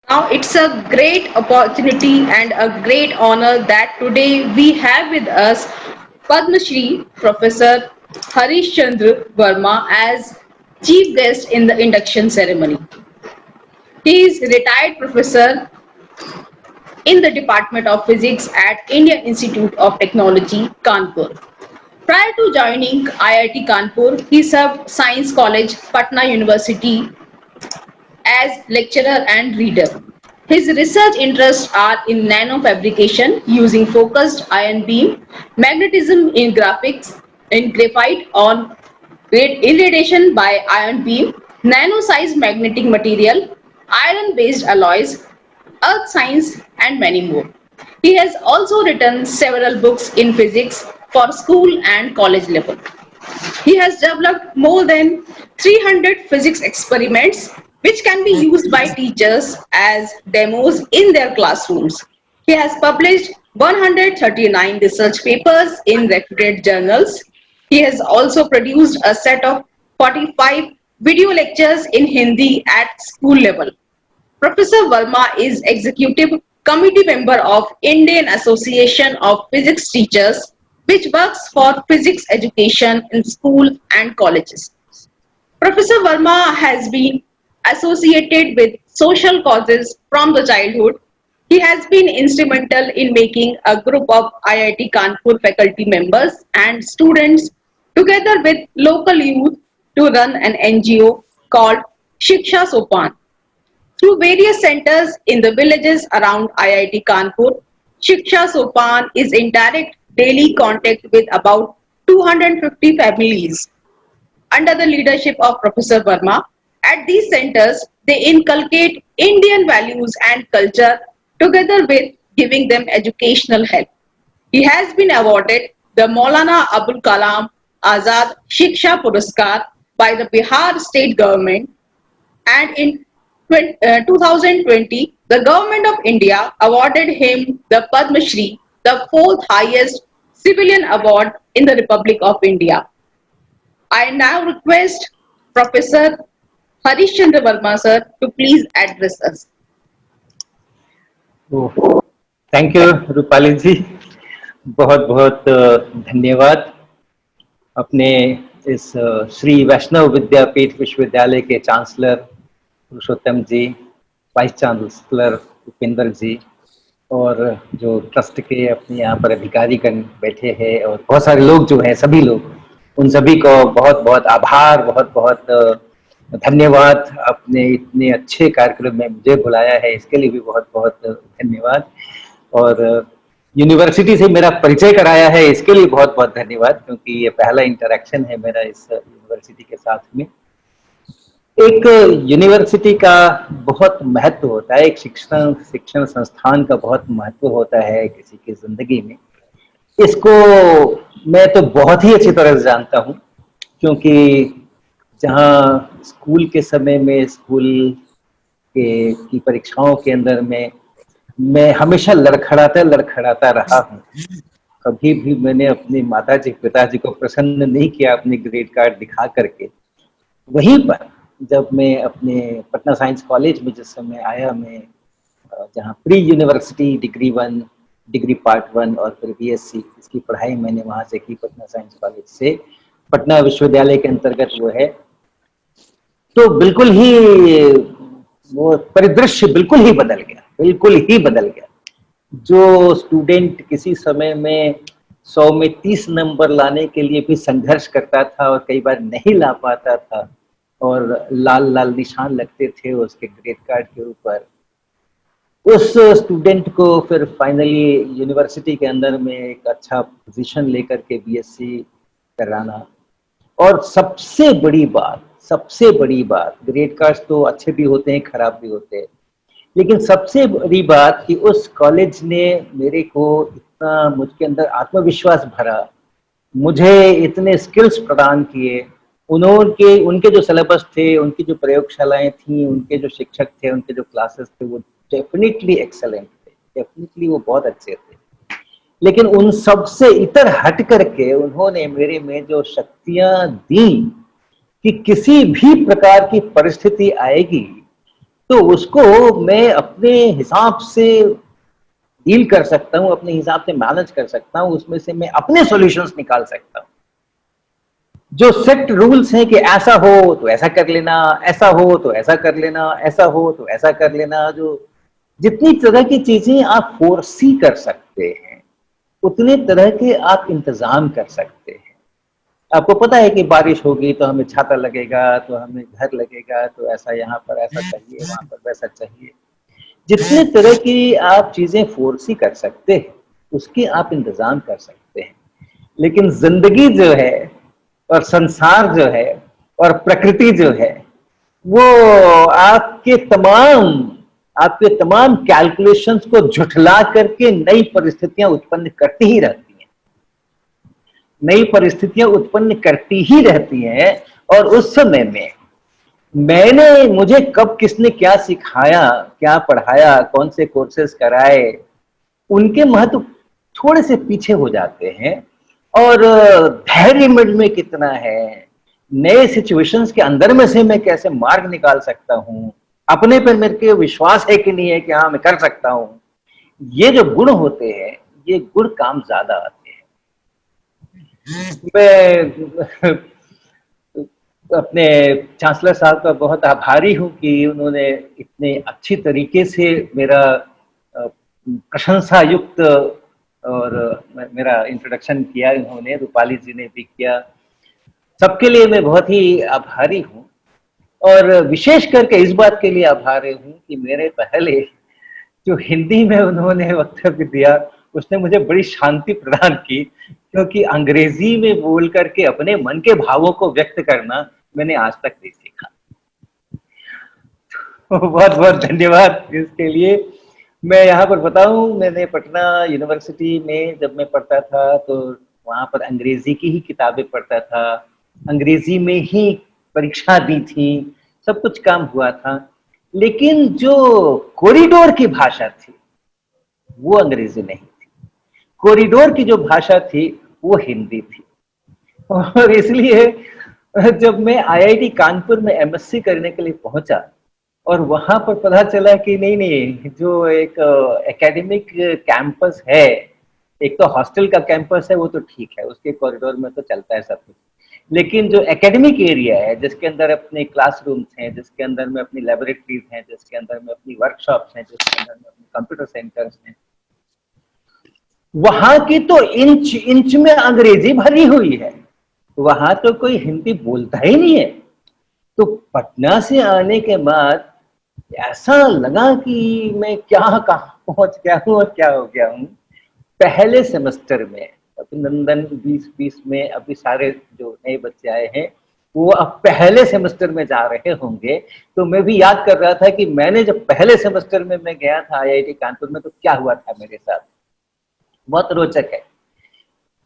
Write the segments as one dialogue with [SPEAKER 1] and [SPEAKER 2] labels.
[SPEAKER 1] Now, it's a great opportunity and a great honor that today we have with us Padma Shri Professor Harish Chandra Verma as chief guest in the induction ceremony. He is retired professor in the Department of Physics at Indian Institute of Technology, Kanpur. Prior to joining IIT Kanpur, he served Science College, Patna University as lecturer and reader. His research interests are in nanofabrication using focused ion beam, magnetism in graphics, in graphite on irradiation by ion beam, nano-sized magnetic material, iron-based alloys, earth science, and many more. He has also written several books in physics for school and college level. He has developed more than 300 physics experiments which can be used by teachers as demos in their classrooms. He has published 139 research papers in reputed journals. He has also produced a set of 45 video lectures in Hindi at school level. Professor Verma is executive committee member of Indian Association of Physics Teachers, which works for physics education in school and colleges. Professor Verma has been associated with social causes from the childhood. He has been instrumental in making a group of IIT Kanpur faculty members and students together with local youth to run an NGO called Shiksha Sopan. Through various centers in the villages around IIT Kanpur, Shiksha Sopan is in direct daily contact with about 250 families. Under the leadership of Professor Verma, at these centers, they inculcate Indian values and culture together with giving them educational help. He has been awarded the Maulana Abul Kalam Azad Shiksha Puraskar by the Bihar state government, and in 2020, the Government of India awarded him the Padma Shri, the fourth highest civilian award in the Republic of India. I now request Professor Harish Chandra Verma sir to please address us.
[SPEAKER 2] Thank you Rupali ji. बहुत बहुत धन्यवाद। अपने इस श्री वैष्णव विद्यापीठ विश्वविद्यालय के chancellor पुरुषोत्तम जी, vice chancellor Upendra जी और जो trust के अपने यहाँ पर अधिकारीगण बैठे हैं और बहुत सारे लोग जो हैं, सभी लोग, उन सभी को बहुत बहुत आभार, बहुत बहुत धन्यवाद। आपने इतने अच्छे कार्यक्रम में मुझे बुलाया है, इसके लिए भी बहुत बहुत धन्यवाद। और यूनिवर्सिटी से मेरा परिचय कराया है, इसके लिए बहुत बहुत धन्यवाद, क्योंकि ये पहला इंटरेक्शन है मेरा इस यूनिवर्सिटी के साथ में। एक यूनिवर्सिटी का बहुत महत्व होता है, एक शिक्षण संस्थान का बहुत महत्व होता है किसी की जिंदगी में। इसको मैं तो बहुत ही अच्छी तरह से जानता हूँ, क्योंकि जहाँ स्कूल के समय में, स्कूल की परीक्षाओं के अंदर में मैं हमेशा लड़खड़ाता रहा हूँ। कभी भी मैंने अपने माताजी पिताजी को प्रसन्न नहीं किया अपने ग्रेड कार्ड दिखा करके। वहीं पर जब मैं अपने पटना साइंस कॉलेज में जिस समय आया, मैं जहाँ pre university degree 1, degree part 1 और फिर बीएससी, इसकी पढ़ाई मैंने वहाँ से की, पटना साइंस कॉलेज से, पटना विश्वविद्यालय के अंतर्गत वो है। तो बिल्कुल ही वो परिदृश्य बिल्कुल ही बदल गया। जो स्टूडेंट किसी समय में 100 में 30 नंबर लाने के लिए भी संघर्ष करता था और कई बार नहीं ला पाता था और लाल लाल निशान लगते थे उसके ग्रेड कार्ड के ऊपर, उस स्टूडेंट को फिर फाइनली यूनिवर्सिटी के अंदर में एक अच्छा पोजीशन लेकर के बीएससी कराना। और सबसे बड़ी बात, ग्रेड कार्ड्स तो अच्छे भी होते हैं, खराब भी होते हैं, लेकिन सबसे बड़ी बात कि उस कॉलेज ने मेरे को इतना, मुझके अंदर आत्मविश्वास भरा, मुझे इतने स्किल्स प्रदान किए। उनके जो सिलेबस थे, उनकी जो प्रयोगशालाएं थी, उनके जो शिक्षक थे, उनके जो क्लासेस थे, वो डेफिनेटली एक्सेलेंट थे, डेफिनेटली वो बहुत अच्छे थे। लेकिन उन सब से इतर हट करके उन्होंने मेरे में जो शक्तियां दी कि किसी भी प्रकार की परिस्थिति आएगी तो उसको मैं अपने हिसाब से डील कर सकता हूं, अपने हिसाब से मैनेज कर सकता हूं, उसमें से मैं अपने सॉल्यूशंस निकाल सकता हूं। जो सेट रूल्स हैं कि ऐसा हो तो ऐसा कर लेना, ऐसा हो तो ऐसा कर लेना, ऐसा हो तो ऐसा कर लेना, जो जितनी तरह की चीजें आप फोर्सी कर सकते हैं उतने तरह के आप इंतजाम कर सकते हैं। आपको पता है कि बारिश होगी तो हमें छाता लगेगा, तो हमें घर लगेगा, तो ऐसा यहाँ पर ऐसा चाहिए, वहां पर वैसा चाहिए। जितने तरह की आप चीजें फोर्सी कर सकते हैं उसके आप इंतजाम कर सकते हैं। लेकिन जिंदगी जो है और संसार जो है और प्रकृति जो है वो आपके तमाम कैलकुलेशंस को झुठला करके नई परिस्थितियां उत्पन्न करती ही रहती हैं, नई परिस्थितियां उत्पन्न करती ही रहती हैं। और उस समय में मुझे कब किसने क्या सिखाया, क्या पढ़ाया, कौन से कोर्सेज कराए, उनके महत्व थोड़े से पीछे हो जाते हैं। और धैर्य मुझ में कितना है, नए सिचुएशंस के अंदर में से मैं कैसे मार्ग निकाल सकता हूं, अपने पर मेरे को विश्वास है कि नहीं है कि हाँ मैं कर सकता हूं, ये जो गुण होते हैं ये गुण काम ज्यादा आते हैं। मैं अपने चांसलर साहब का बहुत आभारी हूं कि उन्होंने इतने अच्छी तरीके से मेरा प्रशंसा युक्त और मेरा इंट्रोडक्शन किया इन्होंने, रूपाली जी ने भी किया। सबके लिए मैं बहुत ही आभारी हूं और विशेष करके इस बात के लिए आभारी हूं कि मेरे पहले जो हिंदी में उन्होंने वक्तव्य दिया उसने मुझे बड़ी शांति प्रदान की, क्योंकि अंग्रेजी में बोल करके अपने मन के भावों को व्यक्त करना मैंने आज तक नहीं सीखा। तो बहुत बहुत धन्यवाद इसके लिए। मैं यहाँ पर बताऊं, मैंने पटना यूनिवर्सिटी में जब मैं पढ़ता था तो वहां पर अंग्रेजी की ही किताबें पढ़ता था, अंग्रेजी में ही परीक्षा दी थी, सब कुछ काम हुआ था। लेकिन जो कॉरिडोर की भाषा थी वो अंग्रेजी नहीं थी, कॉरिडोर की जो भाषा थी वो हिंदी थी। और इसलिए जब मैं आईआईटी कानपुर में एमएससी करने के लिए पहुंचा और वहां पर पता चला कि नहीं नहीं, जो एक एकेडमिक कैंपस है, एक तो हॉस्टल का कैंपस है वो तो ठीक है, उसके कॉरिडोर में तो चलता है सब कुछ, लेकिन जो एकेडमिक एरिया है जिसके अंदर अपने क्लासरूम्स हैं, जिसके अंदर में अपनी लेबोरेटरीज हैं, जिसके अंदर में अपनी वर्कशॉप्स हैं, जिसके अंदर में अपने कंप्यूटर सेंटर्स हैं, वहां की तो इंच इंच में अंग्रेजी भरी हुई है, वहां तो कोई हिंदी बोलता ही नहीं है। तो पटना से आने के बाद ऐसा लगा कि मैं क्या कहाँ पहुंच गया हूँ और क्या हो गया हूँ। पहले सेमेस्टर में अभिनंदन 2020 में अभी सारे जो नए बच्चे आए हैं वो अब पहले सेमेस्टर में जा रहे होंगे, तो मैं भी याद कर रहा था कि मैंने जब पहले सेमेस्टर में मैं गया था आईआईटी कानपुर में तो क्या हुआ था मेरे साथ। बहुत रोचक है।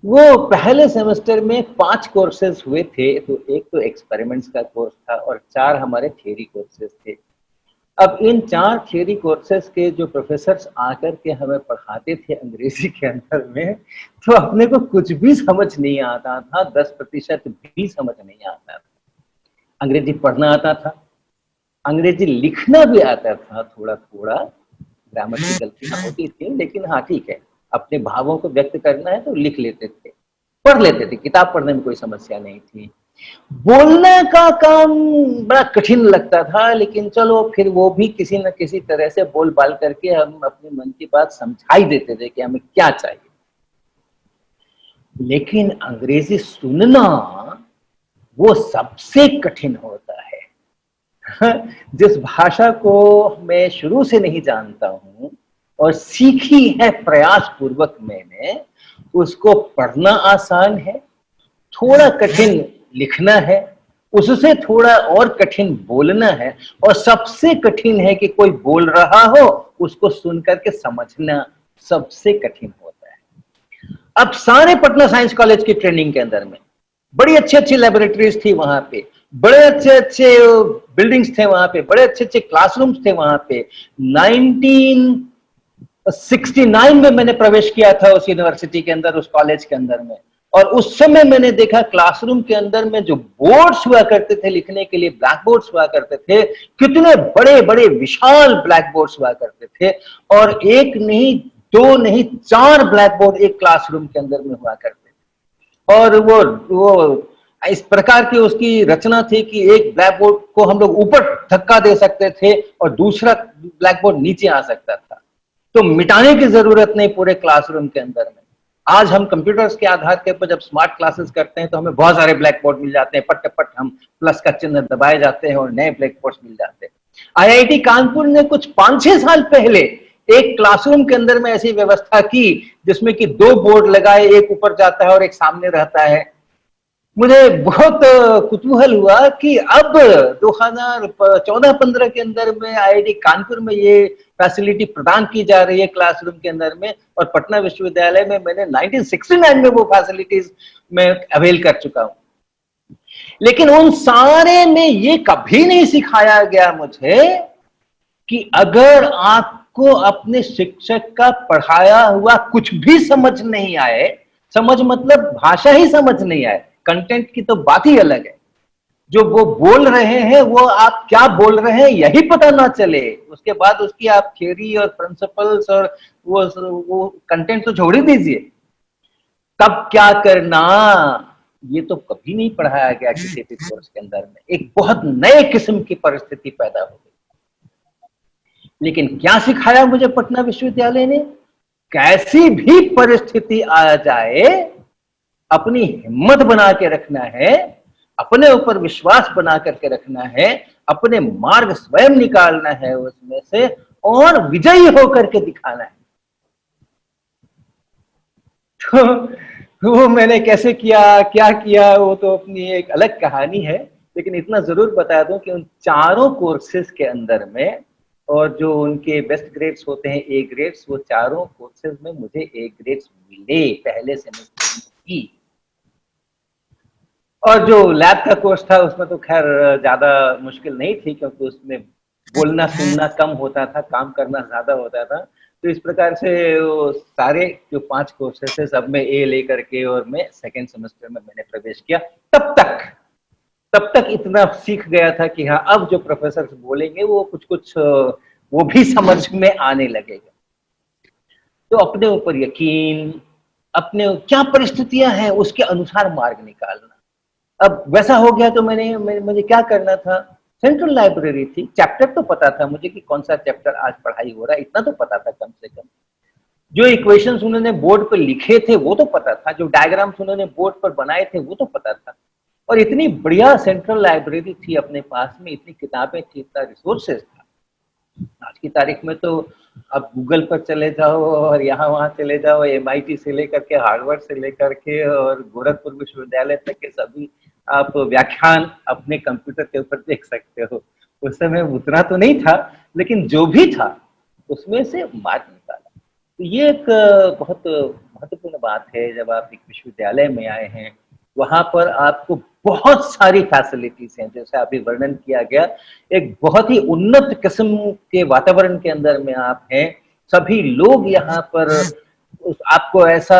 [SPEAKER 2] वो पहले सेमेस्टर में 5 कोर्सेज हुए थे, तो एक तो एक्सपेरिमेंट्स का कोर्स था और 4 हमारे थियरी कोर्सेज थे। अब इन 4 थियरी कोर्सेज के जो प्रोफेसर्स आकर के हमें पढ़ाते थे अंग्रेजी के अंदर में, तो अपने को कुछ भी समझ नहीं आता था, 10% भी समझ नहीं आता था। अंग्रेजी पढ़ना आता था, अंग्रेजी लिखना भी आता था थोड़ा थोड़ा, ग्रामर की गलतियां होती थी लेकिन हाँ ठीक है, अपने भावों को व्यक्त करना है तो लिख लेते थे, पढ़ लेते थे, किताब पढ़ने में कोई समस्या नहीं थी। बोलने का काम बड़ा कठिन लगता था, लेकिन चलो फिर वो भी किसी न किसी तरह से बोल बाल करके हम अपने मन की बात समझाई देते थे कि हमें क्या चाहिए। लेकिन अंग्रेजी सुनना वो सबसे कठिन होता है। जिस भाषा को मैं शुरू से नहीं जानता हूं और सीखी है प्रयास पूर्वक मैंने, उसको पढ़ना आसान है, थोड़ा कठिन लिखना है, उससे थोड़ा और कठिन बोलना है, और सबसे कठिन है कि कोई बोल रहा हो उसको सुन करके समझना सबसे कठिन होता है। अब सारे पटना साइंस कॉलेज की ट्रेनिंग के अंदर में बड़ी अच्छी अच्छी लेबोरेटरीज थी वहां पे, बड़े अच्छे अच्छे बिल्डिंग्स थे वहां पे, बड़े अच्छे अच्छे क्लासरूम्स थे वहां पे। 1969 में मैंने प्रवेश किया था उस यूनिवर्सिटी के अंदर, उस कॉलेज के अंदर में। और उस समय मैंने देखा क्लासरूम के अंदर में जो बोर्ड्स हुआ करते थे लिखने के लिए, ब्लैक बोर्ड्स हुआ करते थे, कितने बड़े बड़े विशाल ब्लैक बोर्ड्स हुआ करते थे, और एक नहीं, दो नहीं, 4 ब्लैक बोर्ड एक क्लासरूम के अंदर में हुआ करते थे। और वो इस प्रकार की उसकी रचना थी कि एक ब्लैक बोर्ड को हम लोग ऊपर धक्का दे सकते थे और दूसरा ब्लैक बोर्ड नीचे आ सकता था, तो मिटाने की जरूरत नहीं पूरे क्लासरूम के अंदर में। आज हम कंप्यूटर्स के आधार के ऊपर जब स्मार्ट क्लासेस करते हैं तो हमें बहुत सारे ब्लैक बोर्ड मिल जाते हैं, पट पट हम प्लस का चिन्ह दबाए जाते हैं और नए ब्लैक बोर्ड मिल जाते हैं। आईआईटी कानपुर ने कुछ 5-6 साल पहले एक क्लासरूम के अंदर में ऐसी व्यवस्था की जिसमें कि 2 बोर्ड लगाए, एक ऊपर जाता है और एक सामने रहता है। मुझे बहुत कुतूहल हुआ कि अब 2014-15 के अंदर में आईआईटी कानपुर में ये फैसिलिटी प्रदान की जा रही है क्लासरूम के अंदर में, और पटना विश्वविद्यालय में मैंने 1969 में वो फैसिलिटीज में अवेल कर चुका हूं। लेकिन उन सारे में ये कभी नहीं सिखाया गया मुझे कि अगर आपको अपने शिक्षक का पढ़ाया हुआ कुछ भी समझ नहीं आए, समझ मतलब भाषा ही समझ नहीं आए, कंटेंट की तो बात ही अलग है, जो वो बोल रहे हैं वो आप क्या बोल रहे हैं यही पता ना चले, उसके बाद उसकी आप थ्योरी और प्रिंसिपल्स और वो कंटेंट तो छोड़ ही दीजिए, तब क्या करना, ये तो कभी नहीं पढ़ाया गया किसी भी कोर्स के अंदर में। एक बहुत नए किस्म की परिस्थिति पैदा हो गई। लेकिन क्या सिखाया मुझे पटना विश्वविद्यालय ने, कैसी भी परिस्थिति आ जाए अपनी हिम्मत बना के रखना है, अपने ऊपर विश्वास बना करके रखना है, अपने मार्ग स्वयं निकालना है उसमें से और विजयी होकर के दिखाना है। तो वो मैंने कैसे किया, क्या किया, वो तो अपनी एक अलग कहानी है। लेकिन इतना जरूर बता दूं कि उन चारों कोर्सेज के अंदर में, और जो उनके बेस्ट ग्रेड्स होते हैं ए ग्रेड्स, वो चारों कोर्सेज में मुझे ए ग्रेड्स मिले पहले सेमेस्टर की। और जो लैब का कोर्स था उसमें तो खैर ज्यादा मुश्किल नहीं थी, क्योंकि उसमें बोलना सुनना कम होता था, काम करना ज्यादा होता था। तो इस प्रकार से वो सारे जो 5 कोर्सेस थे सब में ए लेकर के, और मैं सेकेंड सेमेस्टर में मैंने प्रवेश किया। तब तक इतना सीख गया था कि हाँ, अब जो प्रोफेसर बोलेंगे वो कुछ कुछ वो भी समझ में आने लगेगा। तो अपने ऊपर यकीन, अपने क्या परिस्थितियां हैं उसके अनुसार मार्ग निकालना। अब वैसा हो गया तो मुझे क्या करना था, सेंट्रल लाइब्रेरी थी, चैप्टर तो पता था मुझे कि कौन सा चैप्टर आज पढ़ाई हो रहा है, इतना तो पता था कम से कम। जो इक्वेशंस उन्होंने बोर्ड पर लिखे थे वो तो पता था, जो डायग्राम्स उन्होंने बोर्ड पर बनाए थे वो तो पता था। और इतनी बढ़िया सेंट्रल लाइब्रेरी थी अपने पास में, इतनी किताबें थी, इतना रिसोर्सेज था। आज की तारीख में तो अब गूगल पर चले जाओ और यहाँ वहाँ चले जाओ, MIT से लेकर के हार्वर्ड से लेकर के और गोरखपुर विश्वविद्यालय तक के सभी आप व्याख्यान अपने कंप्यूटर के ऊपर देख सकते हो। उस समय उतना तो नहीं था, लेकिन जो भी था उसमें से मार्ग निकाला। तो ये एक बहुत महत्वपूर्ण बात है। जब आप एक विश्वविद्यालय में आए हैं, वहां पर आपको बहुत सारी फैसिलिटीज हैं, जैसे अभी वर्णन किया गया, एक बहुत ही उन्नत किस्म के वातावरण के अंदर में आप हैं। सभी लोग यहाँ पर आपको ऐसा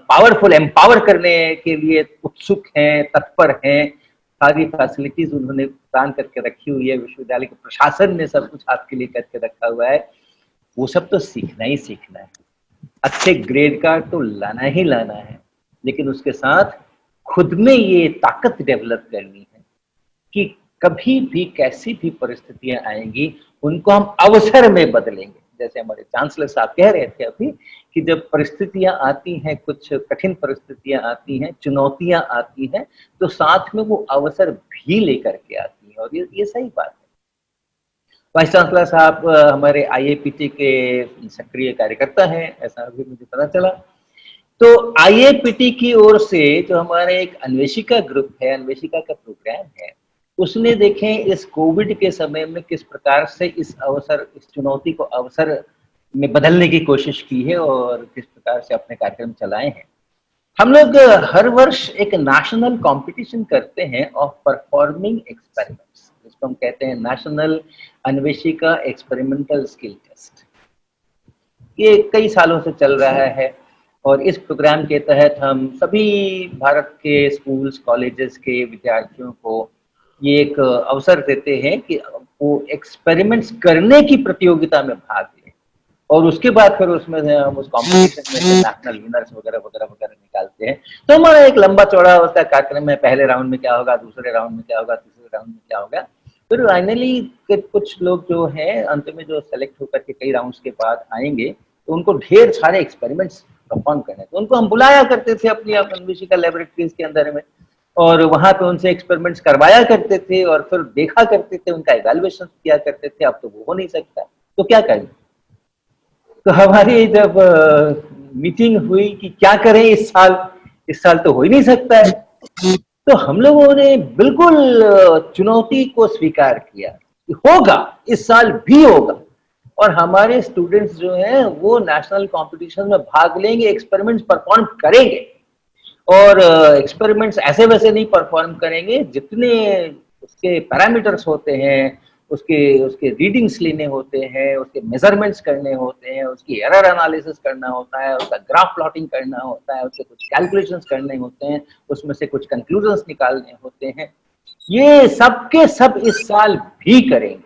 [SPEAKER 2] पावरफुल एम्पावर करने के लिए उत्सुक हैं, तत्पर हैं। सारी फैसिलिटीज उन्होंने प्रदान करके रखी हुई है, विश्वविद्यालय के प्रशासन ने सब कुछ आपके लिए करके रखा हुआ है। वो सब तो सीखना ही सीखना है, अच्छे ग्रेड का तो लाना ही लाना है, लेकिन उसके साथ खुद में ये ताकत डेवलप करनी है कि कभी भी कैसी भी परिस्थितियां आएंगी उनको हम अवसर में बदलेंगे। जैसे हमारे चांसलर साहब कह रहे थे अभी कि जब परिस्थितियां आती हैं, कुछ कठिन परिस्थितियां आती हैं, चुनौतियां आती हैं, तो साथ में वो अवसर भी लेकर के आती हैं, और ये सही बात है। वाइस चांसलर साहब हमारे IAPT के सक्रिय कार्यकर्ता हैं, ऐसा भी मुझे पता चला। तो IAPT की ओर से जो हमारे एक अन्वेषिका ग्रुप है, अन्वेषिका का प्रोग्राम है, उसने देखें इस कोविड के समय में किस प्रकार से इस चुनौती को अवसर में बदलने की कोशिश की है और किस प्रकार से अपने कार्यक्रम चलाए हैं। हम लोग हर वर्ष एक नेशनल कंपटीशन करते हैं ऑफ परफॉर्मिंग एक्सपेरिमेंट्स, जिसको हम कहते हैं नेशनल अन्वेषिका एक्सपेरिमेंटल स्किल टेस्ट। ये कई सालों से चल रहा है और इस प्रोग्राम के तहत हम सभी भारत के स्कूल्स कॉलेजेस के विद्यार्थियों को ये एक अवसर देते हैं कि वो एक्सपेरिमेंट्स करने की प्रतियोगिता में भाग लें और उसके बाद फिर उसमें से हम उस कंपटीशन में से नेशनल विनर्स वगैरह वगैरह वगैरह निकालते हैं। तो हमारा एक लंबा चौड़ा उसका कार्यक्रम है, पहले राउंड में क्या होगा, दूसरे राउंड में क्या होगा, तीसरे राउंड में क्या होगा। फिर फाइनली कुछ लोग जो हैं अंत में जो सेलेक्ट होकर के कई राउंड्स के बाद आएंगे तो उनको ढेर सारे एक्सपेरिमेंट्स परफॉर्म करने, तो उनको हम बुलाया करते थे अपनी अन्वेषिका लैबोरेटरीज के अंदर में और वहां पे उनसे एक्सपेरिमेंट्स करवाया करते थे और फिर देखा करते थे, उनका इवैल्यूएशन किया करते थे। अब तो वो हो नहीं सकता, तो क्या करें। तो हमारी जब मीटिंग हुई कि क्या करें इस साल तो हो ही नहीं सकता है, तो हम लोगों ने बिल्कुल चुनौती को स्वीकार किया कि होगा, इस साल भी होगा और हमारे स्टूडेंट्स जो हैं वो नेशनल कंपटीशन में भाग लेंगे, एक्सपेरिमेंट्स परफॉर्म करेंगे और एक्सपेरिमेंट्स ऐसे वैसे नहीं परफॉर्म करेंगे, जितने उसके पैरामीटर्स होते हैं, उसके उसके रीडिंग्स लेने होते हैं, उसके मेजरमेंट्स करने होते हैं, उसकी एरर एनालिसिस करना होता है, उसका ग्राफ प्लॉटिंग करना होता है, उसके कुछ कैलकुलेशंस करने होते हैं, उसमें से कुछ कंक्लूजन्स निकालने होते हैं। ये सब के सब इस साल भी करेंगे।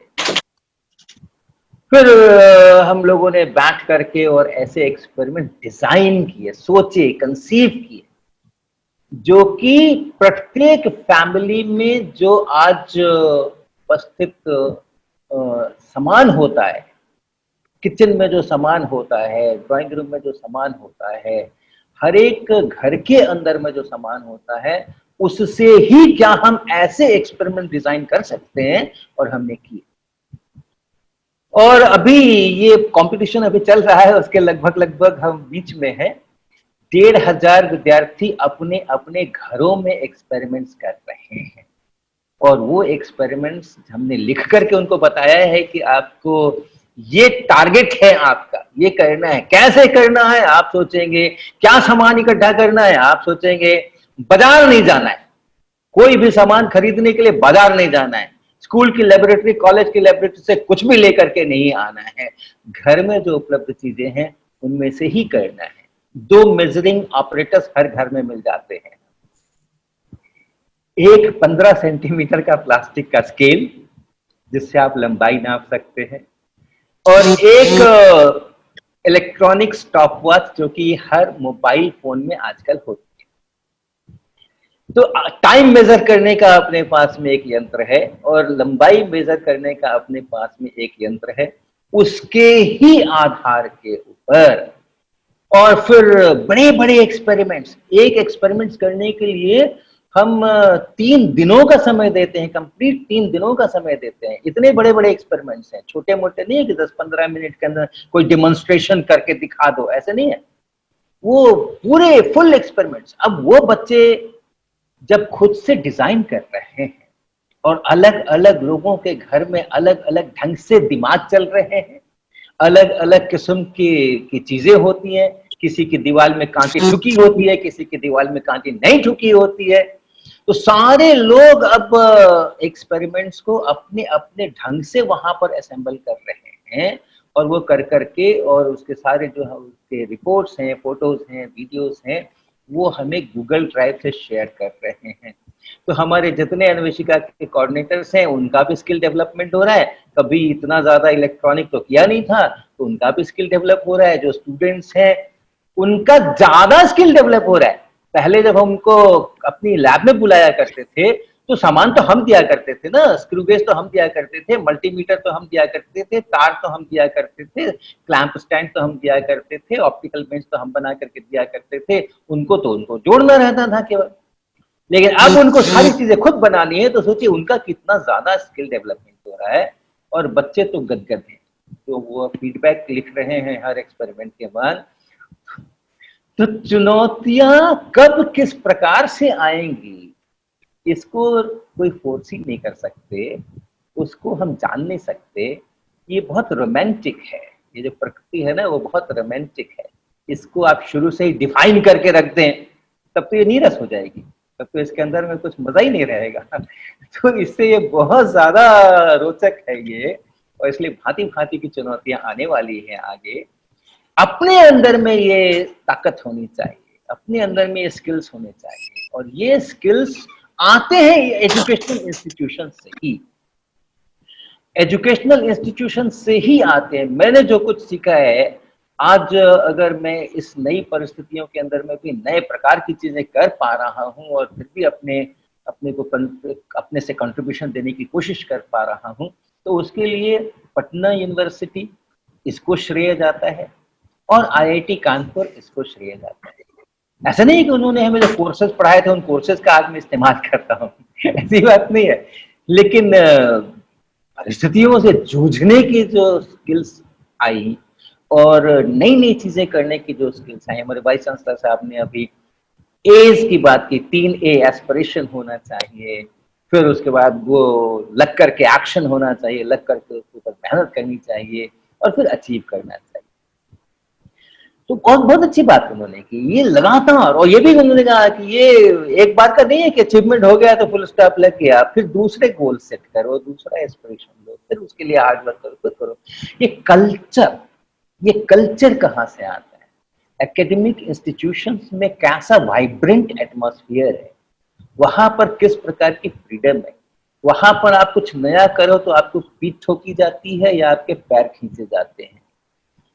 [SPEAKER 2] फिर हम लोगों ने बैठ करके और ऐसे एक्सपेरिमेंट डिजाइन किए, सोचे, कंसीव किए, जो कि प्रत्येक फैमिली में जो आज उपस्थित सामान होता है, किचन में जो सामान होता है, ड्राइंग रूम में जो सामान होता है, हर एक घर के अंदर में जो सामान होता है, उससे ही क्या हम ऐसे एक्सपेरिमेंट डिजाइन कर सकते हैं, और हमने किए। और अभी ये कंपटीशन अभी चल रहा है, उसके लगभग हम बीच में हैं। 1500 विद्यार्थी अपने अपने घरों में एक्सपेरिमेंट्स कर रहे हैं और वो एक्सपेरिमेंट्स हमने लिख करके उनको बताया है कि आपको ये टारगेट है, आपका ये करना है। कैसे करना है आप सोचेंगे, क्या सामान इकट्ठा करना है आप सोचेंगे, बाजार नहीं जाना है, कोई भी सामान खरीदने के लिए बाजार नहीं जाना है, स्कूल की लेबोरेटरी, कॉलेज की लेबोरेटरी से कुछ भी लेकर के नहीं आना है, घर में जो उपलब्ध चीजें हैं उनमें से ही करना है। 2 मेजरिंग ऑपरेटर्स हर घर में मिल जाते हैं, एक 15 सेंटीमीटर का प्लास्टिक का स्केल जिससे आप लंबाई नाप सकते हैं, और एक इलेक्ट्रॉनिक स्टॉप वॉच जो कि हर मोबाइल फोन में आजकल होती है। तो टाइम मेजर करने का अपने पास में एक यंत्र है और लंबाई मेजर करने का अपने पास में एक यंत्र है। उसके ही आधार के ऊपर और फिर बड़े बड़े एक्सपेरिमेंट्स, एक एक्सपेरिमेंट्स करने के लिए हम 3 दिनों का समय देते हैं, कंप्लीट 3 दिनों का समय देते हैं। इतने बड़े बड़े एक्सपेरिमेंट्स हैं, छोटे मोटे नहीं है कि 10-15 मिनट के अंदर कोई डेमोन्स्ट्रेशन करके दिखा दो, ऐसे नहीं है, वो पूरे फुल एक्सपेरिमेंट्स। अब वो बच्चे जब खुद से डिजाइन कर रहे हैं और अलग अलग लोगों के घर में अलग अलग ढंग से दिमाग चल रहे हैं, अलग अलग किस्म की चीजें होती हैं, किसी की दीवार में कांटे ठुकी होती है, किसी की दीवार में कांटे नहीं ठुकी होती है, तो सारे लोग अब एक्सपेरिमेंट्स को अपने अपने ढंग से वहां पर असेंबल कर रहे हैं और वो कर करके और उसके सारे जो है उसके रिपोर्ट्स हैं, फोटोज हैं, वीडियोस हैं, वो हमें गूगल ड्राइव से शेयर कर रहे हैं। तो हमारे जितने अन्वेषिका के कोऑर्डिनेटर्स हैं उनका भी स्किल डेवलपमेंट हो रहा है, कभी इतना ज्यादा इलेक्ट्रॉनिक तो किया नहीं था तो उनका भी स्किल डेवलप हो रहा है, जो स्टूडेंट्स हैं उनका ज्यादा स्किल डेवलप हो रहा है। पहले जब हमको अपनी लैब में बुलाया करते थे तो सामान तो हम दिया करते थे ना, स्क्रू गेज तो हम दिया करते थे, मल्टीमीटर तो हम दिया करते थे, तार तो हम दिया करते थे, क्लैंप स्टैंड तो हम दिया करते थे, ऑप्टिकल बेंच तो हम बना करके दिया करते थे, उनको जोड़ना रहता था केवल। लेकिन अब उनको सारी चीजें खुद बनानी है, तो सोचिए उनका कितना ज्यादा स्किल डेवलपमेंट हो रहा है और बच्चे तो गदगद हैं, तो वो फीडबैक लिख रहे हैं हर एक्सपेरिमेंट के बाद। तो चुनौतियां कब किस प्रकार से आएंगी इसको कोई फोर्सिंग नहीं कर सकते, उसको हम जान नहीं सकते। ये बहुत रोमांटिक है, ये जो प्रकृति है ना वो बहुत रोमांटिक है। इसको आप शुरू से ही डिफाइन करके रख दें तब तो ये नीरस हो जाएगी, तब तो इसके अंदर में कुछ मजा ही नहीं रहेगा। तो इससे ये बहुत ज्यादा रोचक है ये, और इसलिए भांति भांति की चुनौतियां आने वाली हैं आगे। अपने अंदर में ये ताकत होनी चाहिए, अपने अंदर में ये स्किल्स होने चाहिए, और ये स्किल्स आते हैं एजुकेशनल इंस्टीट्यूशन से ही, एजुकेशनल इंस्टीट्यूशन से ही आते हैं। मैंने जो कुछ सीखा है आज, अगर मैं इस नई परिस्थितियों के अंदर में भी नए प्रकार की चीजें कर पा रहा हूं और फिर भी अपने से कंट्रीब्यूशन देने की कोशिश कर पा रहा हूं, तो उसके लिए पटना यूनिवर्सिटी इसको श्रेय जाता है और आईआईटी कानपुर इसको श्रेय जाता है। ऐसा नहीं है कि उन्होंने हमें जो कोर्सेज पढ़ाए थे उन कोर्सेज का आज मैं इस्तेमाल करता हूँ ऐसी बात नहीं है, लेकिन परिस्थितियों से जूझने की जो स्किल्स आई और नई नई चीजें करने की जो स्किल्स आई, हमारे वाइस चांसलर साहब ने अभी एज की बात की, 3 ए एस्पिरेशन होना चाहिए, फिर उसके बाद वो लग करके एक्शन होना चाहिए, लग करके उसके ऊपर मेहनत करनी चाहिए और फिर अचीव करना चाहिए। तो बहुत अच्छी बात उन्होंने की, ये लगातार, और ये भी उन्होंने कहा कि ये एक बार का नहीं है कि अचीवमेंट हो गया तो फुल स्टॉप लग गया, फिर दूसरे गोल सेट करो, दूसरा एस्पिरेशन लो, फिर उसके लिए हार्ड वर्क करो, फिर करो। ये कल्चर कहाँ से आता है? एकेडमिक इंस्टीट्यूशंस में कैसा वाइब्रेंट एटमॉस्फेयर है, वहां पर किस प्रकार की फ्रीडम है, वहां पर आप कुछ नया करो तो आपको पीठ ठोकी जाती है या आपके पैर खींचे जाते हैं।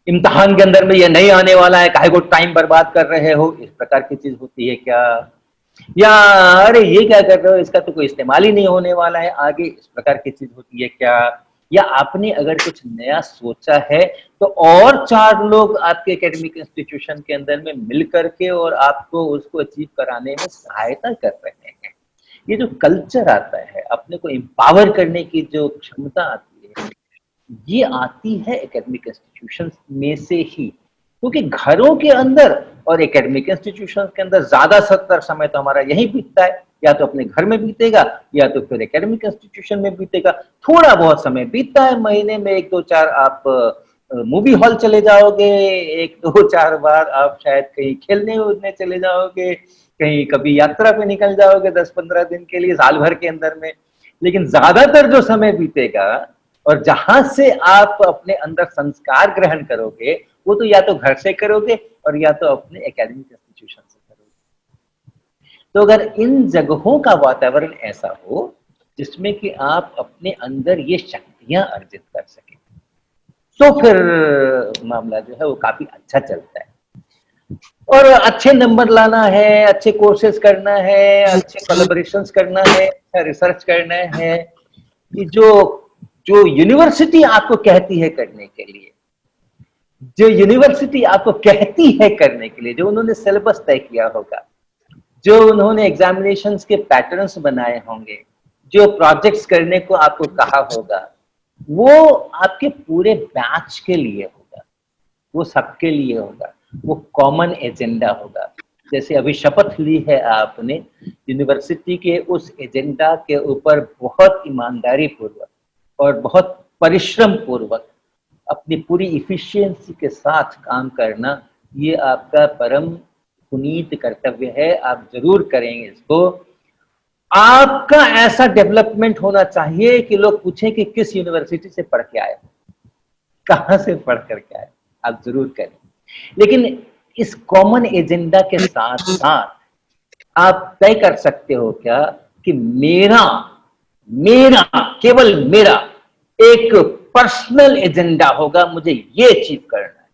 [SPEAKER 2] इम्तिहान के अंदर में ये नहीं आने वाला है, काहे को टाइम बर्बाद कर रहे हो, इस प्रकार की चीज होती है क्या? या अरे ये क्या कर रहे हो, इसका तो कोई इस्तेमाल ही नहीं होने वाला है आगे, इस प्रकार की चीज होती है क्या? या आपने अगर कुछ नया सोचा है तो और 4 लोग आपके एकेडमिक इंस्टीट्यूशन के अंदर में मिल करके और आपको उसको अचीव कराने में सहायता कर रहे हैं। ये जो कल्चर आता है, अपने को एम्पावर करने की जो क्षमता आती है, ये आती है एकेडमिक इंस्टीट्यूशन में से ही, क्योंकि घरों के अंदर और एकेडमिक इंस्टीट्यूशन के अंदर ज्यादातर समय तो हमारा यही बीतता है, या तो अपने घर में बीतेगा या तो फिर एकेडमिक इंस्टीट्यूशन में बीतेगा। थोड़ा बहुत समय बीतता है, महीने में 1-2-4 आप मूवी हॉल चले जाओगे, 1-2-4 बार आप शायद कहीं खेलने कूदने चले जाओगे, कहीं कभी यात्रा पे निकल जाओगे 10-15 दिन के लिए साल भर के अंदर में, लेकिन ज्यादातर जो समय बीतेगा और जहां से आप अपने अंदर संस्कार ग्रहण करोगे वो तो या तो घर से करोगे और या तो अपने एकेडमिक इंस्टीट्यूशन से करोगे। तो अगर इन जगहों का वातावरण ऐसा हो जिसमें कि आप अपने अंदर ये शक्तियां अर्जित कर सके, तो फिर मामला जो है वो काफी अच्छा चलता है। और अच्छे नंबर लाना है, अच्छे कोर्सेज करना है, अच्छे कोलैबोरेशंस करना है, अच्छा रिसर्च करना है, कि जो यूनिवर्सिटी आपको कहती है करने के लिए, जो यूनिवर्सिटी आपको कहती है करने के लिए, जो उन्होंने सिलेबस तय किया होगा, जो उन्होंने एग्जामिनेशंस के पैटर्न्स बनाए होंगे, जो प्रोजेक्ट्स करने को आपको कहा होगा, वो आपके पूरे बैच के लिए होगा, वो सबके लिए होगा, वो कॉमन एजेंडा होगा। जैसे अभी शपथ ली है आपने, यूनिवर्सिटी के उस एजेंडा के ऊपर बहुत ईमानदारी पूर्वक और बहुत परिश्रम पूर्वक अपनी पूरी इफिशियंसी के साथ काम करना, ये आपका परम पुनीत कर्तव्य है, आप जरूर करेंगे इसको। आपका ऐसा डेवलपमेंट होना चाहिए कि लोग पूछें कि किस यूनिवर्सिटी से पढ़ के आए, कहां से पढ़ करके आए, आप जरूर करें। लेकिन इस कॉमन एजेंडा के साथ साथ आप तय कर सकते हो क्या कि मेरा मेरा केवल मेरा एक पर्सनल एजेंडा होगा, मुझे ये अचीव करना है।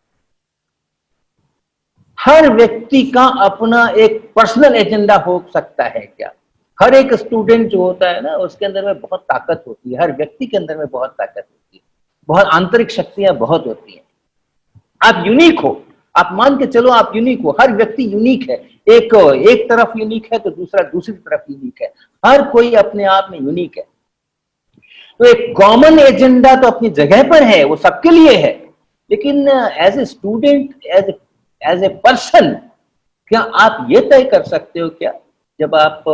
[SPEAKER 2] हर व्यक्ति का अपना एक पर्सनल एजेंडा हो सकता है क्या? हर एक स्टूडेंट जो होता है ना, उसके अंदर में बहुत ताकत होती है, हर व्यक्ति के अंदर में बहुत ताकत होती है, बहुत आंतरिक शक्तियां बहुत होती हैं। आप यूनिक हो, आप मान के चलो आप यूनिक हो, हर व्यक्ति यूनिक है, एक तरफ यूनिक है तो दूसरा दूसरी तरफ यूनिक है, हर कोई अपने आप में यूनिक है। तो एक कॉमन एजेंडा तो अपनी जगह पर है, वो सबके लिए है, लेकिन as a student, as a person, क्या आप ये तय कर सकते हो क्या, जब आप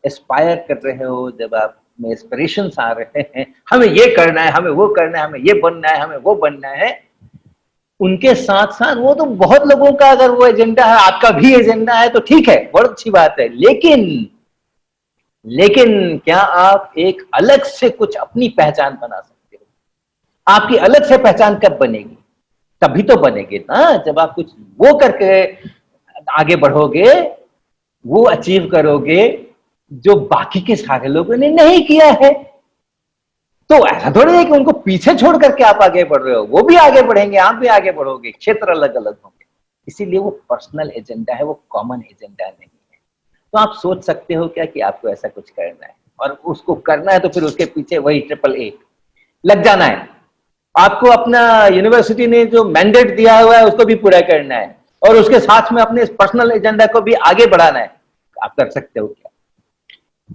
[SPEAKER 2] एस्पायर कर रहे हो, जब आप में एस्पिरेशंस आ रहे हैं, हमें ये करना है, हमें वो करना है, हमें ये बनना है, हमें वो बनना है, उनके साथ साथ वो तो बहुत लोगों का अगर वो एजेंडा है, आपका भी एजेंडा है तो ठीक है, बहुत अच्छी बात है, लेकिन क्या आप एक अलग से कुछ अपनी पहचान बना सकते हो? आपकी अलग से पहचान कब बनेगी? तभी तो बनेगे ना, जब आप कुछ वो करके आगे बढ़ोगे, वो अचीव करोगे जो बाकी के सारे लोगों ने नहीं किया है। तो ऐसा थोड़ी है कि उनको पीछे छोड़ करके आप आगे बढ़ रहे हो, वो भी आगे बढ़ेंगे, आप भी आगे बढ़ोगे, क्षेत्र अलग अलग होंगे। इसीलिए वो पर्सनल एजेंडा है, वो कॉमन एजेंडा नहीं है। तो आप सोच सकते हो क्या कि आपको ऐसा कुछ करना है, और उसको करना है तो फिर उसके पीछे वही AAA लग जाना है। आपको अपना यूनिवर्सिटी ने जो मैंडेट दिया हुआ है उसको भी पूरा करना है, और उसके साथ में अपने पर्सनल एजेंडा को भी आगे बढ़ाना है। आप कर सकते हो क्या?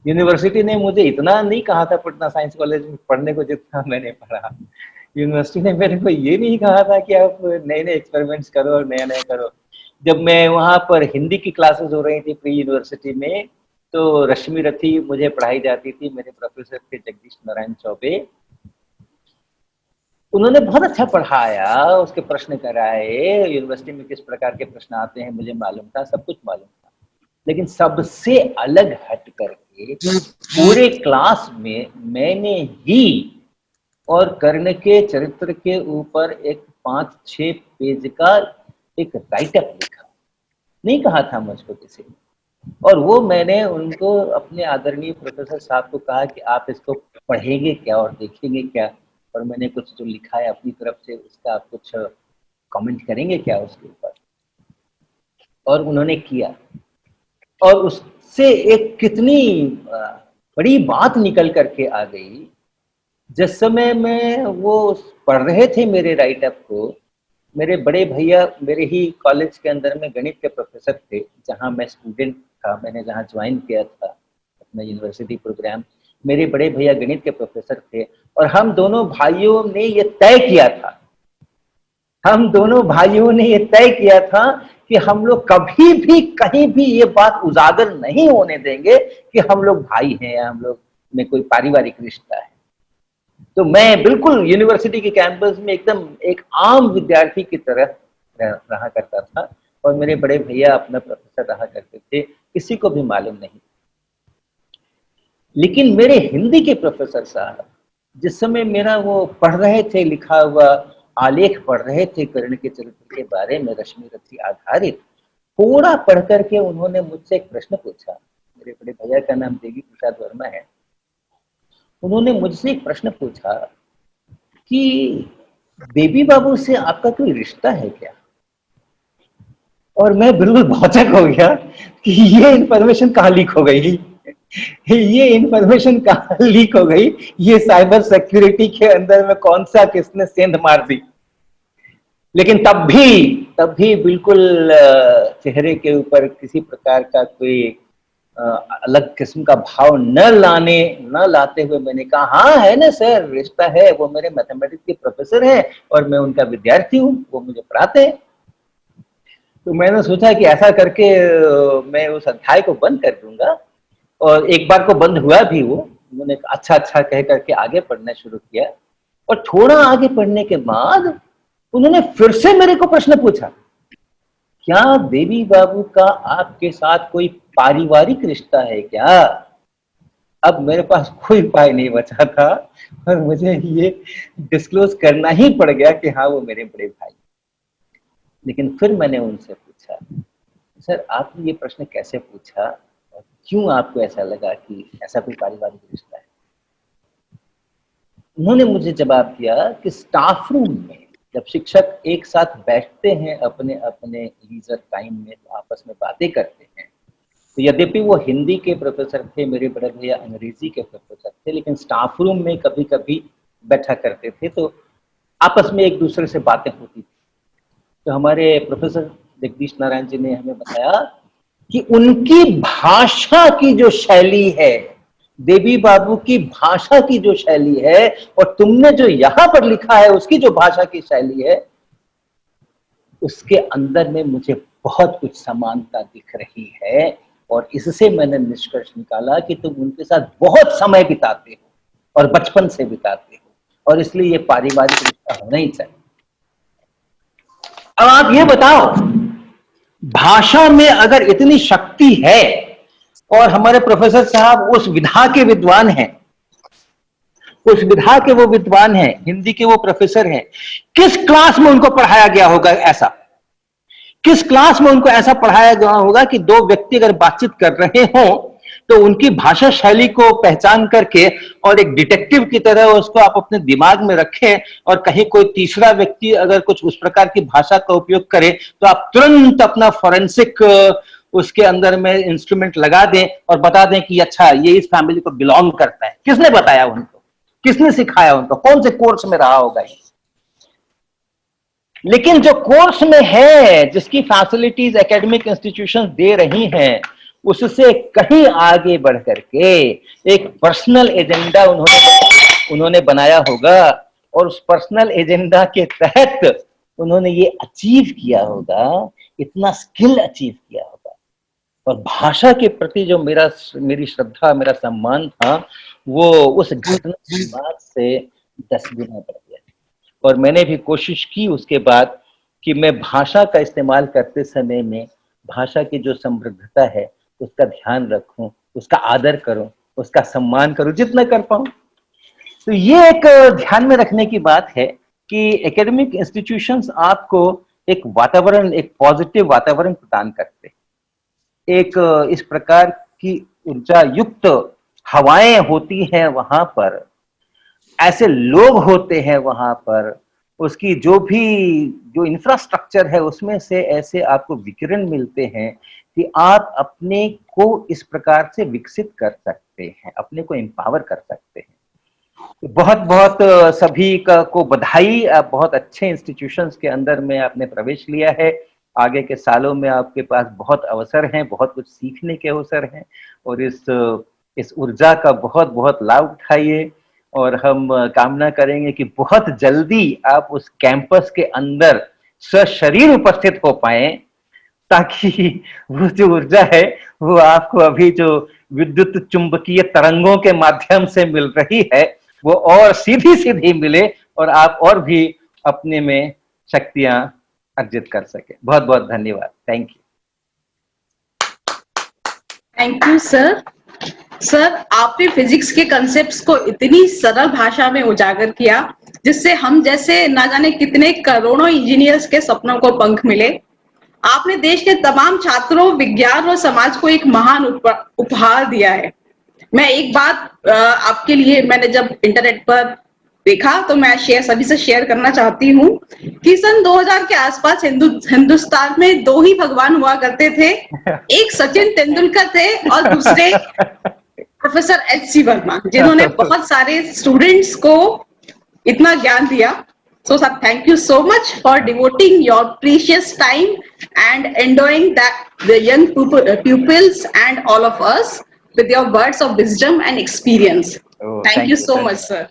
[SPEAKER 2] यूनिवर्सिटी ने मुझे इतना नहीं कहा था पटना साइंस कॉलेज में पढ़ने को जितना मैंने पढ़ा। यूनिवर्सिटी ने मेरे को ये नहीं कहा था कि आप नए नए एक्सपेरिमेंट्स करो और नया नया करो। जब मैं वहां पर हिंदी की क्लासेस हो रही थी प्री यूनिवर्सिटी में, तो रश्मि रथी मुझे पढ़ाई जाती थी, मेरे प्रोफेसर थे जगदीश नारायण चौबे। उन्होंने बहुत अच्छा पढ़ाया, उसके प्रश्न कराए, यूनिवर्सिटी में किस प्रकार के प्रश्न आते हैं मुझे मालूम था, सब कुछ मालूम था। लेकिन सबसे अलग हट करके पूरे क्लास में मैंने ही और कर्ण के चरित्र के ऊपर एक 5-6 पेज का एक राइटअप लिखा, नहीं कहा था मुझको किसी ने। और वो मैंने उनको, अपने आदरणीय प्रोफेसर साहब को कहा कि आप इसको पढ़ेंगे क्या और देखेंगे क्या, और मैंने कुछ जो लिखा है अपनी तरफ से उसका आप कुछ कमेंट करेंगे क्या उसके ऊपर। और उन्होंने किया, और उससे एक कितनी बड़ी बात निकल करके आ गई। जिस समय में वो पढ़ रहे थे मेरे राइटअप को, मेरे बड़े भैया मेरे ही कॉलेज के अंदर में गणित के प्रोफेसर थे, जहाँ मैं स्टूडेंट था, मैंने जहाँ ज्वाइन किया था अपना यूनिवर्सिटी प्रोग्राम, मेरे बड़े भैया गणित के प्रोफेसर थे। और हम दोनों भाइयों ने ये तय किया था, हम दोनों भाइयों ने ये तय किया था कि हम लोग कभी भी कहीं भी ये बात उजागर नहीं होने देंगे कि हम लोग भाई हैं या हम लोग में कोई पारिवारिक रिश्ता है। तो मैं बिल्कुल यूनिवर्सिटी के कैंपस में एकदम एक आम विद्यार्थी की तरह रहा करता था, और मेरे बड़े भैया अपना प्रोफेसर रहा करते थे, किसी को भी मालूम नहीं। लेकिन मेरे हिंदी के प्रोफेसर साहब जिस समय मेरा वो पढ़ रहे थे, लिखा हुआ आलेख पढ़ रहे थे कर्ण के चरित्र के बारे में, रश्मि रथी आधारित, पूरा पढ़ करके उन्होंने मुझसे एक प्रश्न पूछा। मेरे बड़े भैया का नाम देवी प्रसाद वर्मा है। उन्होंने मुझसे एक प्रश्न पूछा कि बेबी बाबू से आपका कोई रिश्ता है क्या? और मैं बिल्कुल भौचक हो गया कि ये इन्फॉर्मेशन कहाँ लीक हो गई, ये इन्फॉर्मेशन कहाँ लीक हो गई, ये साइबर सिक्योरिटी के अंदर में कौन सा किसने सेंध मार दी। लेकिन तब भी बिल्कुल चेहरे के ऊपर किसी प्रकार का कोई अलग किस्म का भाव न लाते हुए मैंने कहा, हाँ है ना सर, रिश्ता है, वो मेरे मैथमेटिक्स के प्रोफेसर हैं और मैं उनका विद्यार्थी हूँ, वो मुझे पढ़ाते हैं। तो मैंने सोचा कि ऐसा करके मैं उस अध्याय को बंद कर दूंगा, और एक बार को बंद हुआ भी वो। उन्होंने अच्छा अच्छा कह करके आगे पढ़ना शुरू किया, और थोड़ा आगे पढ़ने के बाद उन्होंने फिर से मेरे को प्रश्न पूछा, क्या देवी बाबू का आपके साथ कोई पारिवारिक रिश्ता है क्या? अब मेरे पास कोई उपाय नहीं बचा था, और मुझे ये डिस्क्लोज करना ही पड़ गया कि हाँ वो मेरे बड़े भाई। लेकिन फिर मैंने उनसे पूछा, सर आपने ये प्रश्न कैसे पूछा और क्यों आपको ऐसा लगा कि ऐसा कोई पारिवारिक रिश्ता है? उन्होंने मुझे जवाब दिया कि स्टाफ रूम में जब शिक्षक एक साथ बैठते हैं अपने अपने लीजर टाइम में, तो आपस में बातें करते हैं, तो यद्यपि वो हिंदी के प्रोफेसर थे, मेरे बड़े भैया अंग्रेजी के प्रोफेसर थे, लेकिन स्टाफ रूम में कभी कभी बैठा करते थे, तो आपस में एक दूसरे से बातें होती थी। तो हमारे प्रोफेसर जगदीश नारायण जी ने हमें बताया कि उनकी भाषा की जो शैली है, देवी बाबू की भाषा की जो शैली है, और तुमने जो यहां पर लिखा है उसकी जो भाषा की शैली है, उसके अंदर में मुझे बहुत कुछ समानता दिख रही है। और इससे मैंने निष्कर्ष निकाला कि तुम उनके साथ बहुत समय बिताते हो और बचपन से बिताते हो, और इसलिए ये पारिवारिक रिश्ता होना ही चाहिए। अब आप ये बताओ, भाषा में अगर इतनी शक्ति है और हमारे प्रोफेसर साहब उस विधा के विद्वान हैं, उस विधा के वो विद्वान हैं, हिंदी के वो प्रोफेसर हैं, किस क्लास में उनको पढ़ाया गया होगा ऐसा, किस क्लास में उनको ऐसा पढ़ाया गया होगा कि दो व्यक्ति अगर बातचीत कर रहे हों तो उनकी भाषा शैली को पहचान करके और एक डिटेक्टिव की तरह उसको आप अपने दिमाग में रखें, और कहीं कोई तीसरा व्यक्ति अगर कुछ उस प्रकार की भाषा का उपयोग करे तो आप तुरंत अपना फॉरेंसिक उसके अंदर में इंस्ट्रूमेंट लगा दें और बता दें कि अच्छा ये इस फैमिली को बिलोंग करता है। किसने बताया उनको, किसने सिखाया उनको, कौन से कोर्स में रहा होगा ये? लेकिन जो कोर्स में है, जिसकी फैसिलिटीज एकेडमिक इंस्टीट्यूशंस दे रही हैं, उससे कहीं आगे बढ़ करके एक पर्सनल एजेंडा उन्होंने बनाया होगा, और उस पर्सनल एजेंडा के तहत उन्होंने ये अचीव किया होगा, इतना स्किल अचीव किया होगा। और भाषा के प्रति जो मेरी श्रद्धा, मेरा सम्मान था, वो उस घटना के बाद से 10 गुना बढ़ गया। और मैंने भी कोशिश की उसके बाद कि मैं भाषा का इस्तेमाल करते समय में भाषा की जो समृद्धता है उसका ध्यान रखूं, उसका आदर करूं, उसका सम्मान करूं, जितना कर पाऊं। तो ये एक ध्यान में रखने की बात है कि एकेडमिक इंस्टीट्यूशंस आपको एक वातावरण, एक पॉजिटिव वातावरण प्रदान करते हैं। एक इस प्रकार की ऊर्जा युक्त हवाएं होती हैं वहां पर, ऐसे लोग होते हैं वहां पर, उसकी जो इंफ्रास्ट्रक्चर है उसमें से ऐसे आपको विकिरण मिलते हैं कि आप अपने को इस प्रकार से विकसित कर सकते हैं, अपने को एम्पावर कर सकते हैं। तो बहुत बहुत सभी को बधाई, आप बहुत अच्छे इंस्टीट्यूशंस के अंदर में आपने प्रवेश लिया है। आगे के सालों में आपके पास बहुत अवसर हैं, बहुत कुछ सीखने के अवसर हैं, और इस ऊर्जा का बहुत बहुत लाभ उठाइए। और हम कामना करेंगे कि बहुत जल्दी आप उस कैंपस के अंदर सशरीर उपस्थित हो पाए, ताकि वो जो ऊर्जा है वो आपको अभी जो विद्युत चुंबकीय तरंगों के माध्यम से मिल रही है वो और सीधी सीधी मिले, और आप और भी अपने में शक्तियां अर्जित कर सके। बहुत बहुत धन्यवाद। Thank you.
[SPEAKER 1] Thank you sir. Sir, आपने फिजिक्स के कंसेप्ट्स को इतनी सरल भाषा में उजागर किया जिससे हम जैसे ना जाने कितने करोड़ों इंजीनियर्स के सपनों को पंख मिले। आपने देश के तमाम छात्रों, विज्ञान और समाज को एक महान उपहार दिया है। मैं एक बात आपके लिए, मैंने जब इंटरनेट पर देखा तो मैं सभी से शेयर करना चाहती हूँ कि सन 2000 के आसपास हिंदुस्तान में 2 ही भगवान हुआ करते थे। एक सचिन तेंदुलकर थे और दूसरे प्रोफेसर HC वर्मा, जिन्होंने बहुत सारे स्टूडेंट्स को इतना ज्ञान दिया। So sir, thank you so much for devoting your precious time and enjoying that the young pupils and all of us with your words of wisdom and experience. Thank you so much, sir.